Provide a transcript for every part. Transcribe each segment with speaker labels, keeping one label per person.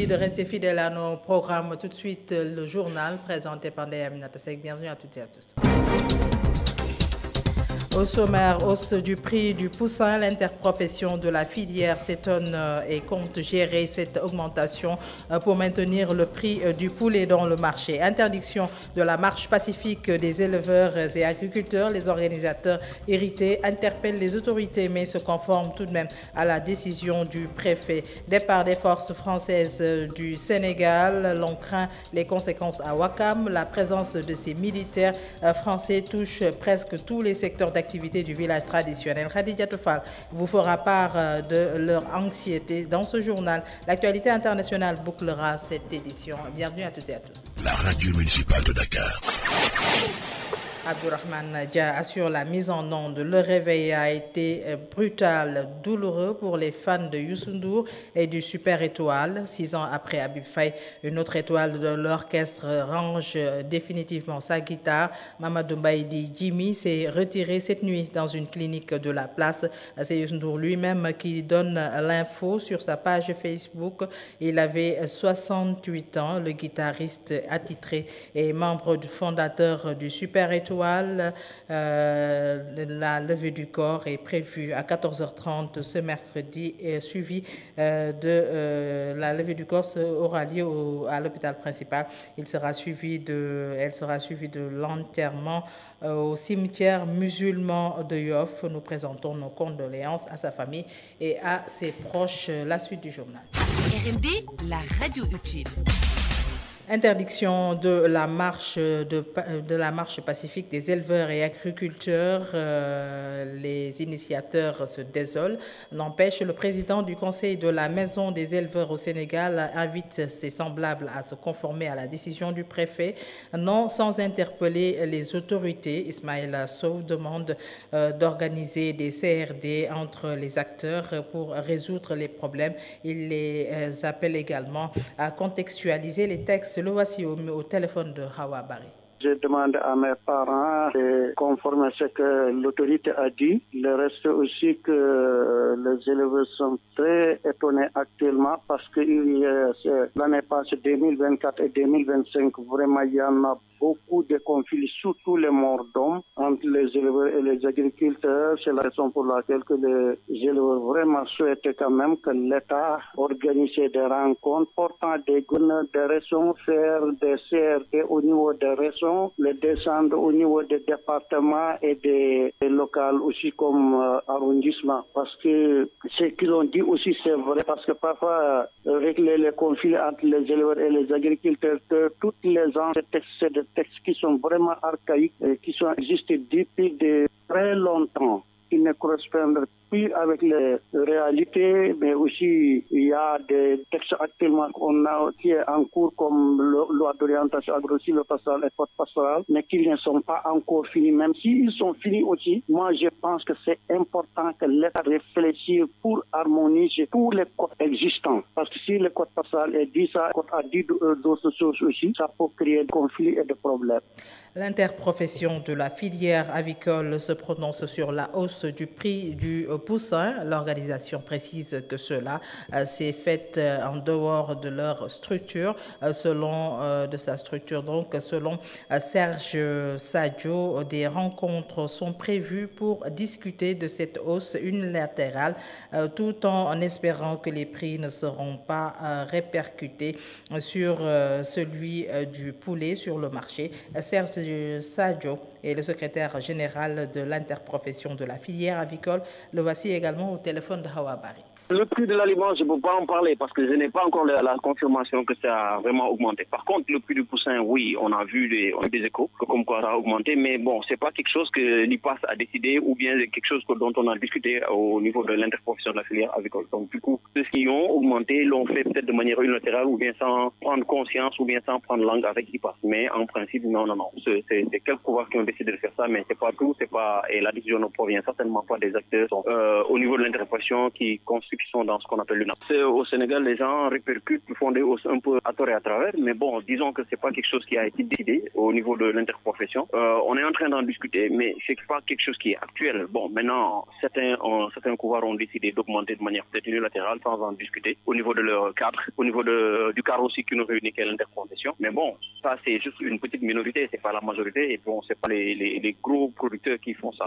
Speaker 1: Merci de rester fidèle à nos programmes. Tout de suite, le journal présenté par Aminata Seck. Bienvenue à toutes et à tous. Au sommaire, hausse du prix du poussin, l'interprofession de la filière s'étonne et compte gérer cette augmentation pour maintenir le prix du poulet dans le marché. Interdiction de la marche pacifique des éleveurs et agriculteurs. Les organisateurs irrités interpellent les autorités mais se conforment tout de même à la décision du préfet. Départ des forces françaises du Sénégal. L'on craint les conséquences à Ouakam. La présence de ces militaires français touche presque tous les secteurs d'activité du village traditionnel. Khadija Toufal vous fera part de leur anxiété dans ce journal. L'actualité internationale bouclera cette édition. Bienvenue à toutes et à tous.
Speaker 2: La radio municipale de Dakar.
Speaker 1: Abdourahmane Dia assure la mise en onde. Le réveil a été brutal, douloureux pour les fans de Youssou N'Dour et du Super Étoile. 6 ans après Habib Faye, une autre étoile de l'orchestre range définitivement sa guitare. Mamadou Mbaïdi Jimmy s'est retiré cette nuit dans une clinique de la place. C'est Youssou N'Dour lui-même qui donne l'info sur sa page Facebook. Il avait 68 ans. Le guitariste attitré et membre fondateur du Super Étoile. La levée du corps est prévue à 14h30 ce mercredi et suivi de la levée du corps aura lieu à l'hôpital principal. Elle sera suivie de l'enterrement au cimetière musulman de Yoff. Nous présentons nos condoléances à sa famille et à ses proches. La suite du journal.
Speaker 3: RMD, la radio utile.
Speaker 1: Interdiction de la marche pacifique des éleveurs et agriculteurs. Les initiateurs se désolent. N'empêche, le président du conseil de la maison des éleveurs au Sénégal invite ses semblables à se conformer à la décision du préfet, non sans interpeller les autorités. Ismaël Sow demande d'organiser des CRD entre les acteurs pour résoudre les problèmes. Il les appelle également à contextualiser les textes. Le voici au téléphone de Hawa Bari.
Speaker 4: Je demande à mes parents de conformer ce que l'autorité a dit. Le reste aussi que les éleveurs sont très étonnés actuellement parce que l'année passée 2024 et 2025, vraiment il y en a beaucoup de conflits, surtout les morts d'hommes entre les éleveurs et les agriculteurs. C'est la raison pour laquelle que les éleveurs vraiment souhaitaient quand même que l'État organise des rencontres portant des raisons, faire des CRD au niveau des raisons, les descendre au niveau des départements et des locales aussi comme arrondissement. Parce que ce qu'ils ont dit aussi c'est vrai, parce que parfois régler les conflits entre les éleveurs et les agriculteurs, que toutes les ans, c'est des textes qui sont vraiment archaïques et qui sont existés depuis de très longtemps, qui ne correspondent plus avec les réalités, mais aussi il y a des textes actuellement qu'on a qui est en cours comme loi d'orientation agro-silvopastorale et pastorale, mais qui ne sont pas encore finis. Même s'ils sont finis aussi, moi je pense que c'est important que l'État réfléchisse pour harmoniser tous les codes existants. Parce que si le code pastoral est dit ça, le code a dit d'autres choses aussi, ça peut créer des conflits et des problèmes.
Speaker 1: L'interprofession de la filière avicole se prononce sur la hausse du prix du poussin. L'organisation précise que cela s'est fait en dehors de leur structure, selon Serge Sadio. Des rencontres sont prévues pour discuter de cette hausse unilatérale, tout en espérant que les prix ne seront pas répercutés sur celui du poulet sur le marché. Serge Sadio est le secrétaire général de l'interprofession de la filière avicole. Le voici également au téléphone de Hawa Bari.
Speaker 5: Le prix de l'aliment, je ne peux pas en parler parce que je n'ai pas encore la confirmation que ça a vraiment augmenté. Par contre, le prix du poussin, oui, on a vu des échos comme quoi ça a augmenté, mais bon, c'est pas quelque chose que l'IPAS a décidé ou bien quelque chose dont on a discuté au niveau de l'interprofession de la filière avicole. Donc du coup, ceux qui ont augmenté l'ont fait peut-être de manière unilatérale ou bien sans prendre conscience ou bien sans prendre langue avec l'IPAS. Mais en principe, non. C'est quelques pouvoirs qui ont décidé de faire ça, mais c'est pas tout, et la décision ne provient certainement pas des acteurs au niveau de l'interprofession qui constituent ceux qui sont dans ce qu'on appelle l'UNAP. Au Sénégal, les gens répercutent, font des hausses un peu à tort et à travers, mais bon, disons que c'est pas quelque chose qui a été décidé au niveau de l'interprofession. On est en train d'en discuter, mais c'est pas quelque chose qui est actuel. Bon, maintenant, certains couloirs ont décidé d'augmenter de manière peut-être unilatérale sans en discuter au niveau de leur cadre, au niveau du cadre aussi qui nous réunit, qui est l'interprofession. Mais bon, ça c'est juste une petite minorité, c'est pas la majorité, et bon, c'est pas les gros producteurs qui font ça.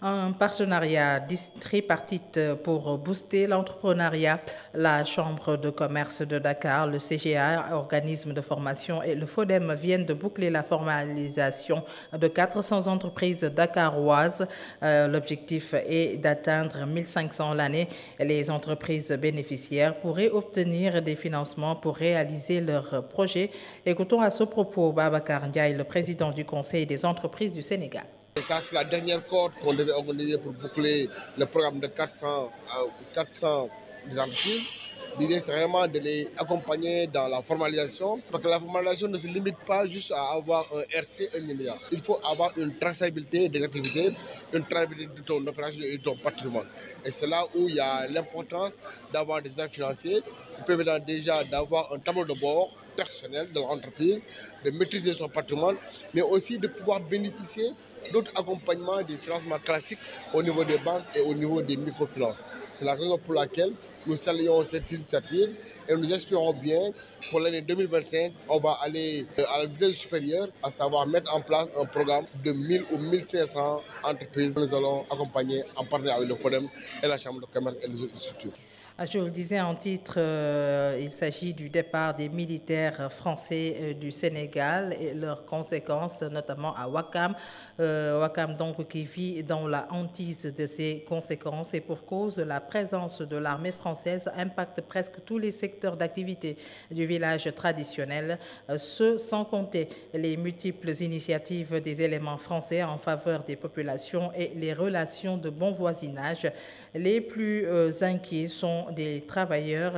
Speaker 1: Un partenariat tripartite pour booster l'entrepreneuriat. La Chambre de commerce de Dakar, le CGA, organisme de formation, et le FODEM viennent de boucler la formalisation de 400 entreprises dakaroises. L'objectif est d'atteindre 1500 l'année. Les entreprises bénéficiaires pourraient obtenir des financements pour réaliser leurs projets. Écoutons à ce propos Babacar Ndiaye, le président du Conseil des entreprises du Sénégal.
Speaker 6: Et ça, c'est la dernière corde qu'on devait organiser pour boucler le programme de 400 des entreprises. L'idée, c'est vraiment de les accompagner dans la formalisation, parce que la formalisation ne se limite pas juste à avoir un RC, un NINEA. Il faut avoir une traçabilité des activités, une traçabilité de ton opération et de ton patrimoine. Et c'est là où il y a l'importance d'avoir des actes financiers, permettant déjà d'avoir un tableau de bord personnel de l'entreprise, de maîtriser son patrimoine, mais aussi de pouvoir bénéficier d'autres accompagnements des financements classiques au niveau des banques et au niveau des microfinances. C'est la raison pour laquelle nous saluons cette initiative et nous espérons bien pour l'année 2025, on va aller à la vitesse supérieure, à savoir mettre en place un programme de 1000 ou 1500 entreprises. Nous allons accompagner en partenariat avec le FODEM et la Chambre de commerce et les autres structures.
Speaker 1: Je vous le disais en titre, il s'agit du départ des militaires français du Sénégal et leurs conséquences, notamment à Ouakam. Ouakam donc qui vit dans la hantise de ces conséquences et pour cause, la présence de l'armée française impacte presque tous les secteurs d'activité du village traditionnel, ce sans compter les multiples initiatives des éléments français en faveur des populations et les relations de bon voisinage. Les plus inquiets sont les travailleurs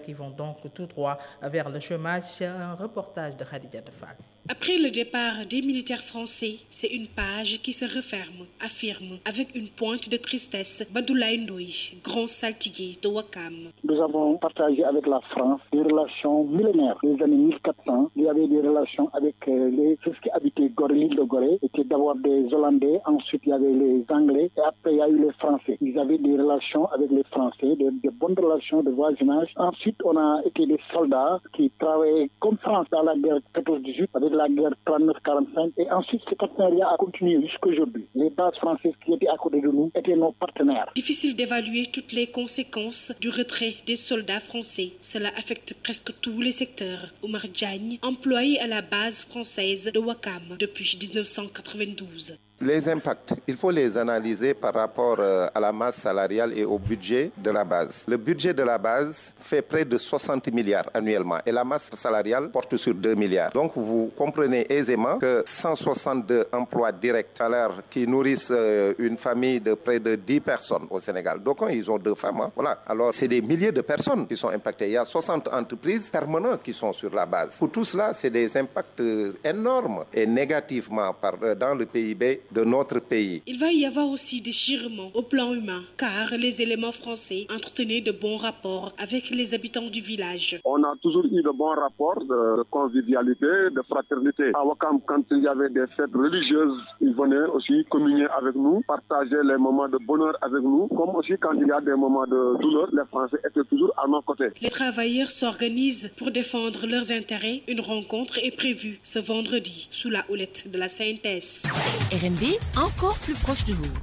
Speaker 1: qui vont donc tout droit vers le chômage. Un reportage de Khadija Tefal.
Speaker 7: Après le départ des militaires français, c'est une page qui se referme, affirme, avec une pointe de tristesse, Badoulaye Ndoye, grand saltigué de Ouakam.
Speaker 8: Nous avons partagé avec la France des relations millénaires. Les années 1400, il y avait des relations avec ceux qui habitaient l'île de Gorée. C'était d'abord des Hollandais, ensuite il y avait les Anglais, et après il y a eu les Français. Ils avaient des relations avec les Français, de bonnes relations de voisinage. Ensuite, on a été des soldats qui travaillaient comme France dans la guerre 14-18, avec la guerre 39-45. Et ensuite, ce partenariat a continué jusqu'aujourd'hui. Les bases françaises qui étaient à côté de nous étaient nos partenaires.
Speaker 7: Difficile d'évaluer toutes les conséquences du retrait des soldats français. Cela affecte presque tous les secteurs. Omar Diagne, employé à la base française de Ouakam depuis 1992.
Speaker 9: Les impacts, il faut les analyser par rapport à la masse salariale et au budget de la base. Le budget de la base fait près de 60 milliards annuellement et la masse salariale porte sur 2 milliards. Donc vous comprenez aisément que 162 emplois directs salaires qui nourrissent une famille de près de 10 personnes au Sénégal. Donc ils ont 2 femmes. Voilà. Alors c'est des milliers de personnes qui sont impactées. Il y a 60 entreprises permanentes qui sont sur la base. Pour tout cela, c'est des impacts énormes et négativement dans le PIB de notre pays.
Speaker 7: Il va y avoir aussi des déchirements au plan humain, car les éléments français entretenaient de bons rapports avec les habitants du village.
Speaker 4: On a toujours eu de bons rapports de convivialité, de fraternité. À Ouakam, quand il y avait des fêtes religieuses, ils venaient aussi communier avec nous, partager les moments de bonheur avec nous, comme aussi quand il y a des moments de douleur, les Français étaient toujours à nos côtés.
Speaker 7: Les travailleurs s'organisent pour défendre leurs intérêts. Une rencontre est prévue ce vendredi sous la houlette de la CNTS.
Speaker 3: RMD, encore plus proche de vous.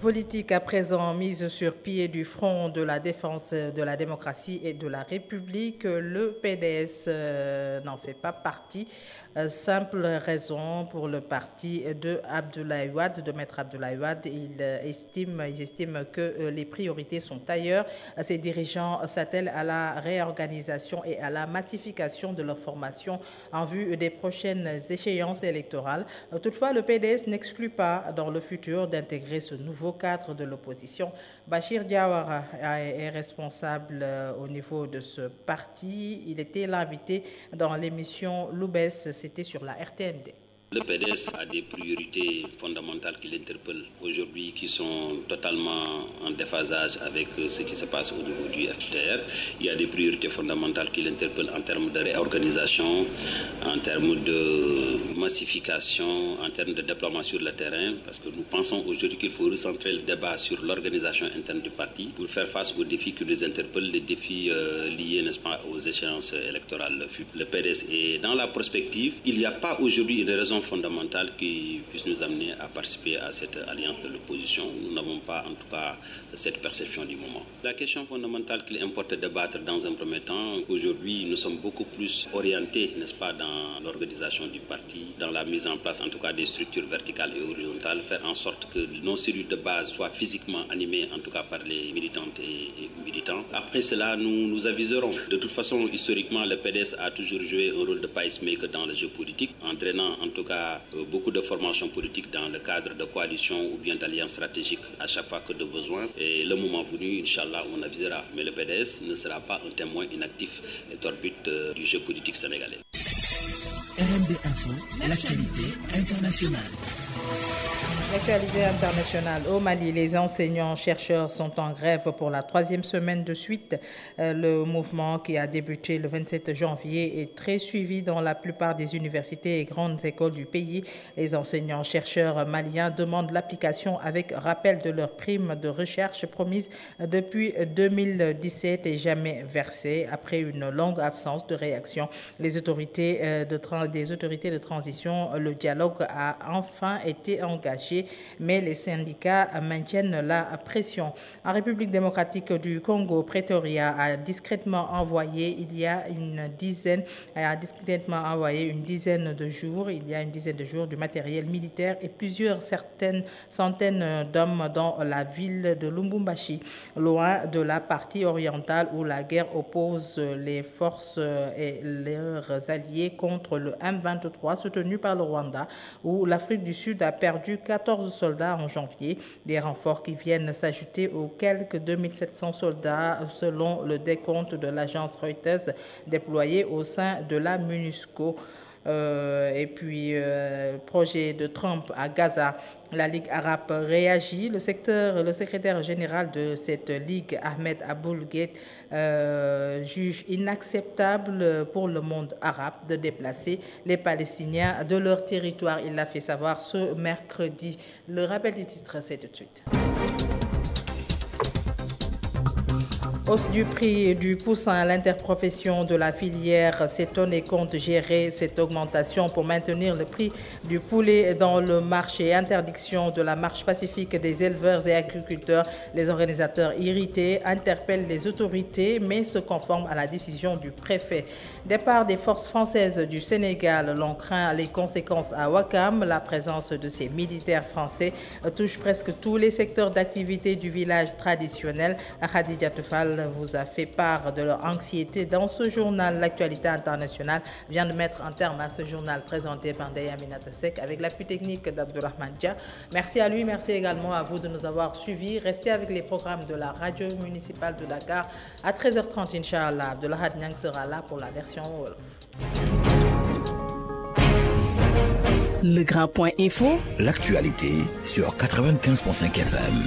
Speaker 1: Politique à présent mise sur pied du front de la défense de la démocratie et de la République. Le PDS n'en fait pas partie. Simple raison pour le parti de Abdoulaye Wade, de Maître Abdoulaye Wade. Ils estiment que les priorités sont ailleurs. Ces dirigeants s'attellent à la réorganisation et à la massification de leur formation en vue des prochaines échéances électorales. Toutefois, le PDS n'exclut pas dans le futur d'intégrer ce nouveau cadre de l'opposition. Bachir Diawara est responsable au niveau de ce parti. Il était l'invité dans l'émission Loubès. C'était sur la RTND.
Speaker 10: Le PDS a des priorités fondamentales qui l'interpellent aujourd'hui, qui sont totalement en déphasage avec ce qui se passe au niveau du FDR. Il y a des priorités fondamentales qui l'interpellent en termes de réorganisation, en termes de massification, en termes de déploiement sur le terrain, parce que nous pensons aujourd'hui qu'il faut recentrer le débat sur l'organisation interne du parti pour faire face aux défis qui nous interpellent, les défis liés, n'est-ce pas, aux échéances électorales. Le PDS est dans la prospective. Il n'y a pas aujourd'hui une raison fondamentale qui puisse nous amener à participer à cette alliance de l'opposition. Nous n'avons pas en tout cas cette perception du moment. La question fondamentale qu'il importe de débattre dans un premier temps, aujourd'hui nous sommes beaucoup plus orientés, n'est-ce pas, dans l'organisation du parti, dans la mise en place en tout cas des structures verticales et horizontales, faire en sorte que nos cellules de base soient physiquement animées en tout cas par les militantes et militants. Après cela, nous aviserons. De toute façon, historiquement, le PDS a toujours joué un rôle de pacemaker dans le jeu politique, entraînant en tout cas beaucoup de formations politiques dans le cadre de coalitions ou bien d'alliances stratégiques à chaque fois que de besoin. Et le moment venu, Inch'Allah, on avisera. Mais le PDS ne sera pas un témoin inactif et torbute du jeu politique sénégalais.
Speaker 2: RMD Info, l'actualité internationale.
Speaker 1: L'actualité internationale. Au Mali, les enseignants-chercheurs sont en grève pour la 3e semaine de suite. Le mouvement qui a débuté le 27 janvier est très suivi dans la plupart des universités et grandes écoles du pays. Les enseignants-chercheurs maliens demandent l'application avec rappel de leurs primes de recherche promises depuis 2017 et jamais versées. Après une longue absence de réaction, des autorités de transition, le dialogue a enfin été engagé, mais les syndicats maintiennent la pression. En République démocratique du Congo, Pretoria a discrètement envoyé il y a une dizaine de jours du matériel militaire et certaines centaines d'hommes dans la ville de Lubumbashi, loin de la partie orientale où la guerre oppose les forces et leurs alliés contre le M23 soutenu par le Rwanda, où l'Afrique du Sud a perdu 14 soldats en janvier, des renforts qui viennent s'ajouter aux quelques 2700 soldats selon le décompte de l'agence Reuters déployés au sein de la MONUSCO. Projet de Trump à Gaza. La Ligue arabe réagit. Le secrétaire général de cette Ligue, Ahmed Aboul-Gheit, juge inacceptable pour le monde arabe de déplacer les Palestiniens de leur territoire. Il l'a fait savoir ce mercredi. Le rappel des titres, c'est tout de suite. Hausse du prix du poussin. L'interprofession de la filière s'étonne et compte gérer cette augmentation pour maintenir le prix du poulet dans le marché. Interdiction de la marche pacifique des éleveurs et agriculteurs. Les organisateurs irrités interpellent les autorités mais se conforment à la décision du préfet. Départ des forces françaises du Sénégal. L'on craint les conséquences à Ouakam. La présence de ces militaires français touche presque tous les secteurs d'activité du village traditionnel. Khadija Toufal vous a fait part de leur anxiété dans ce journal. L'actualité internationale vient de mettre un terme à ce journal présenté par Ndeye Aminata Seck avec l'appui technique d'Abdourahmane Dia. Merci à lui, merci également à vous de nous avoir suivis. Restez avec les programmes de la radio municipale de Dakar. À 13h30, Inch'Allah, Abdelhad Niang sera là pour la version Wolof.
Speaker 3: Le Grand Point Info.
Speaker 2: L'actualité sur 95.5 FM.